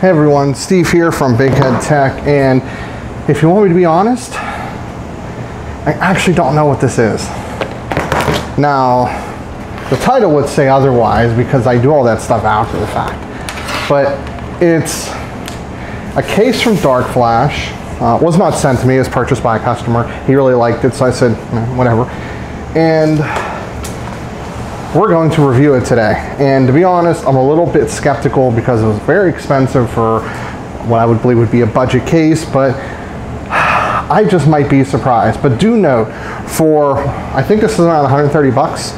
Hey everyone, Steve here from Big Head Tech, and if you want me to be honest, I actually don't know what this is. Now, the title would say otherwise because I do all that stuff after the fact, but it's a case from DarkFlash. Was not sent to me, it was purchased by a customer. He really liked it, so I said, whatever. And we're going to review it today. And to be honest, I'm a little bit skeptical because it was very expensive for what I would believe would be a budget case, but I just might be surprised. But do note, for, I think this is around 130 bucks.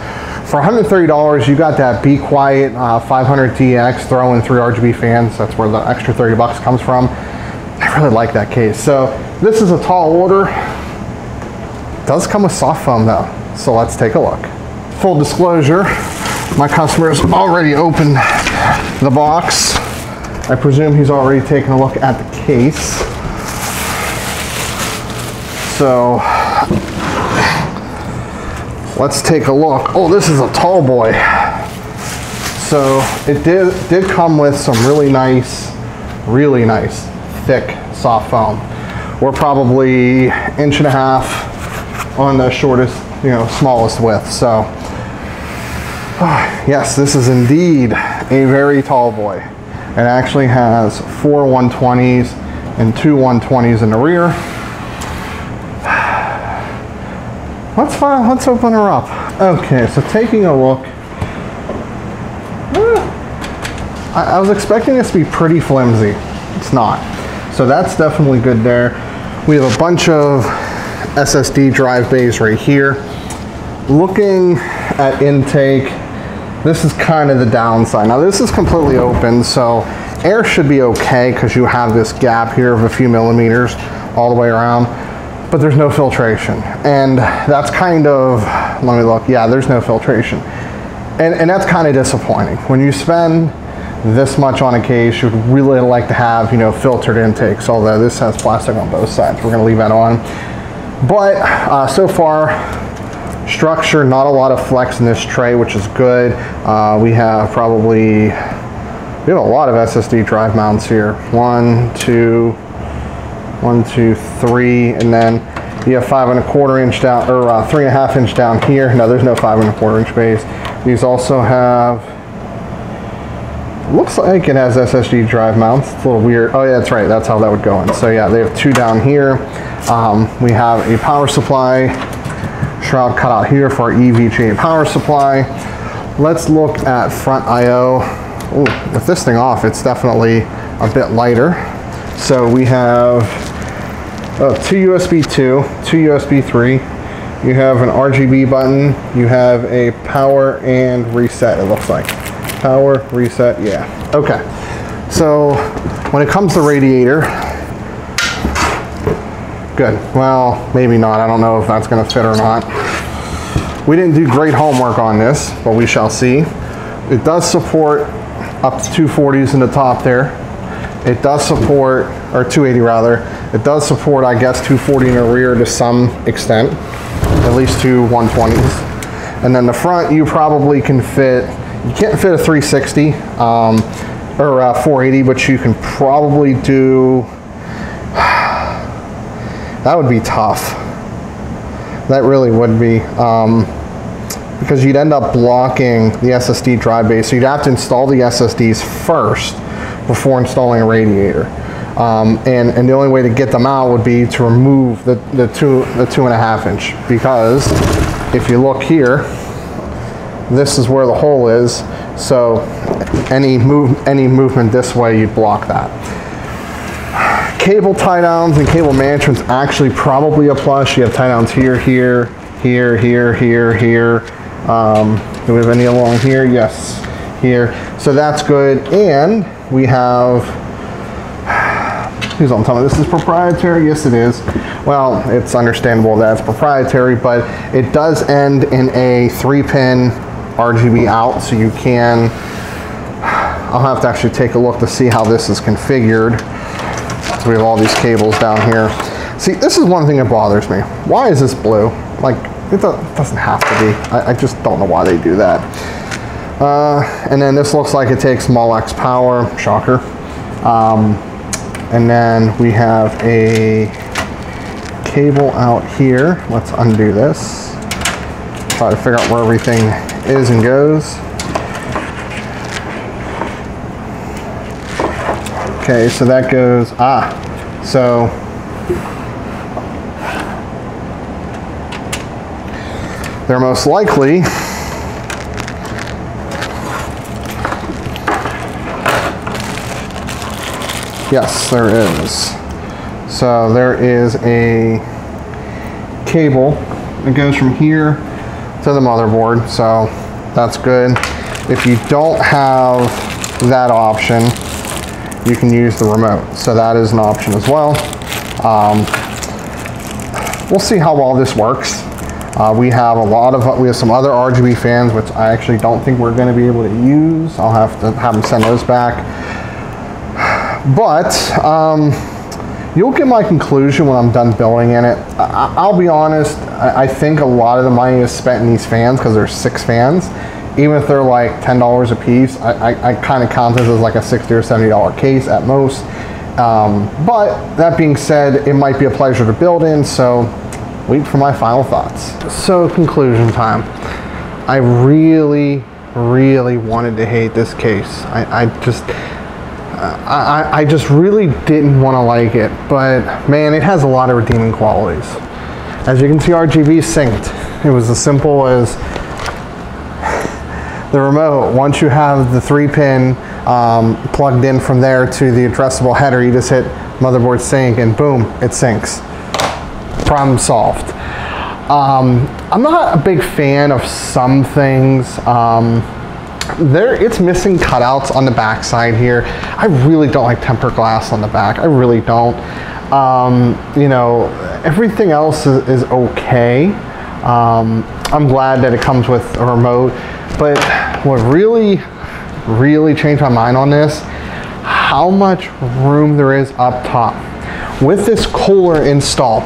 For $130, you got that Be Quiet 500DX, throw in 3 RGB fans. That's where the extra 30 bucks comes from. I really like that case. So this is a tall order. It does come with soft foam though. So let's take a look. Full disclosure, my customer has already opened the box. I presume he's already taken a look at the case. So let's take a look. Oh, this is a tall boy. So it did come with some really nice, thick soft foam. We're probably 1.5 inches on the shortest, smallest width. So yes, this is indeed a very tall boy. It actually has 4 120s and 2 120s in the rear. Let's open her up. Okay, so taking a look. I was expecting this to be pretty flimsy. It's not. So that's definitely good there. We have a bunch of SSD drive bays right here. Looking at intake, this is kind of the downside. Now this is completely open, so air should be okay because you have this gap here of a few millimeters all the way around, but there's no filtration. And that's kind of, let me look, yeah, there's no filtration. And that's kind of disappointing. When you spend this much on a case, you'd really like to have, filtered intakes, although this has plastic on both sides. We're gonna leave that on. But so far, structure, not a lot of flex in this tray, which is good. We have a lot of SSD drive mounts here. 1, 2, 3, and then you have 5¼ inch down, or 3.5 inch down here. No, there's no 5¼ inch base. These also have, looks like it has SSD drive mounts. It's a little weird. Oh yeah, that's right. That's how that would go in. So yeah, they have 2 down here. We have a power supply shroud cut out here for our EVGA power supply. Let's look at front I/O. Ooh, with this thing off, it's definitely a bit lighter. So we have 2 USB 2, 2 USB 3. You have an RGB button. You have a power and reset, it looks like. Power, reset, yeah. Okay, so when it comes to radiator, good. Well, maybe not. I don't know if that's gonna fit or not. We didn't do great homework on this, but we shall see. It does support up to 240s in the top there. It does support, or 280 rather. It does support, I guess, 240 in the rear to some extent, at least 2 120s. And then the front, you probably can fit, you can't fit a 360 or a 480, but you can probably do, that would be tough. That really would be, because you'd end up blocking the SSD drive base. So you'd have to install the SSDs first before installing a radiator. And the only way to get them out would be to remove the 2.5 inch, because if you look here, this is where the hole is. So any movement this way, you'd block that. Cable tie downs and cable management's actually probably a plus. You have tie downs here, here, here, here, here, here. Do we have any along here? Yes, here. So that's good. And we have, please don't tell me this is proprietary. Yes, it is. Well, it's understandable that it's proprietary, but it does end in a 3-pin RGB out, so you can, I'll have to actually take a look to see how this is configured. So we have all these cables down here. See, this is one thing that bothers me. Why is this blue? Like, it doesn't have to be. I just don't know why they do that. And then this looks like it takes small X power, shocker. And then we have a cable out here. Let's undo this. Try to figure out where everything is and goes. Okay, so that goes, so they're most likely yes, there is. So there is a cable that goes from here to the motherboard, so that's good. If you don't have that option, you can use the remote, so that is an option as well. We'll see how well this works. We have some other RGB fans, which I actually don't think we're going to be able to use. I'll have to have them send those back. But you'll get my conclusion when I'm done building in it. I'll be honest, I think a lot of the money is spent in these fans because there's 6 fans. Even if they're like $10 a piece, I kind of count this as like a $60 or $70 case at most. But that being said, it might be a pleasure to build in, so wait for my final thoughts. So conclusion time. I really, really wanted to hate this case. I just really didn't want to like it, but man, it has a lot of redeeming qualities. As you can see, RGB synced. It was as simple as the remote. Once you have the 3-pin plugged in from there to the addressable header, you just hit motherboard sync and boom, it syncs. Problem solved. I'm not a big fan of some things. It's missing cutouts on the back side here. I really don't like tempered glass on the back. I really don't. You know, everything else is okay. I'm glad that it comes with a remote, but what really changed my mind on this, how much room there is up top. With this cooler installed,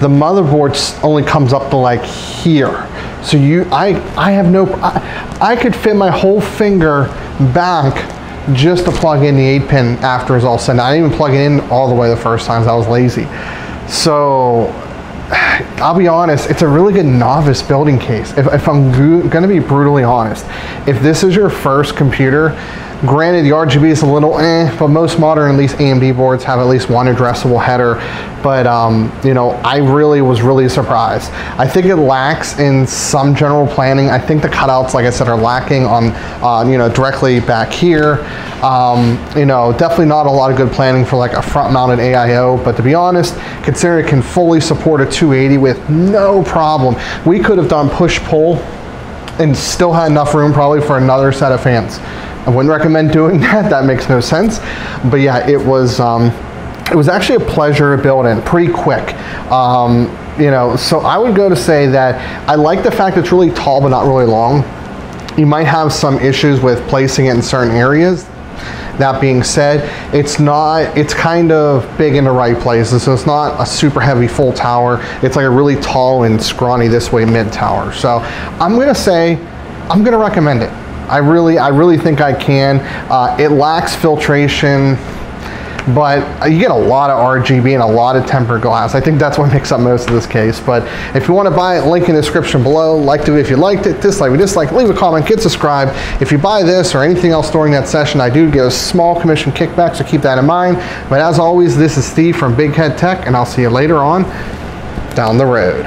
the motherboard only comes up to like here. So I could fit my whole finger back just to plug in the 8-pin after it's all said. I didn't even plug it in all the way the first time, so I was lazy. So I'll be honest, it's a really good novice building case. If I'm gonna be brutally honest, if this is your first computer, granted the RGB is a little but most modern, at least AMD boards, have at least one addressable header. But you know, I was really surprised. I think it lacks in some general planning. I think the cutouts, like I said, are lacking on you know, directly back here. You know, definitely not a lot of good planning for like a front-mounted AIO. But to be honest, considering it can fully support a 280 with no problem, we could have done push-pull and still had enough room probably for another set of fans. I wouldn't recommend doing that. That makes no sense. But yeah, it was actually a pleasure to build in, pretty quick. You know, so I would go to say that I like the fact it's really tall but not really long. You might have some issues with placing it in certain areas. That being said, it's kind of big in the right places, so it's not a super heavy full tower. It's like a really tall and scrawny this way mid tower. So I'm gonna recommend it. I really think I can. It lacks filtration, but you get a lot of RGB and a lot of tempered glass. I think that's what makes up most of this case. But if you want to buy it, link in the description below. Like the video if you liked it, dislike if you dislike, leave a comment, get subscribed. If you buy this or anything else during that session, I do get a small commission kickback, so keep that in mind. But as always, this is Steve from Big Head Tech, and I'll see you later on down the road.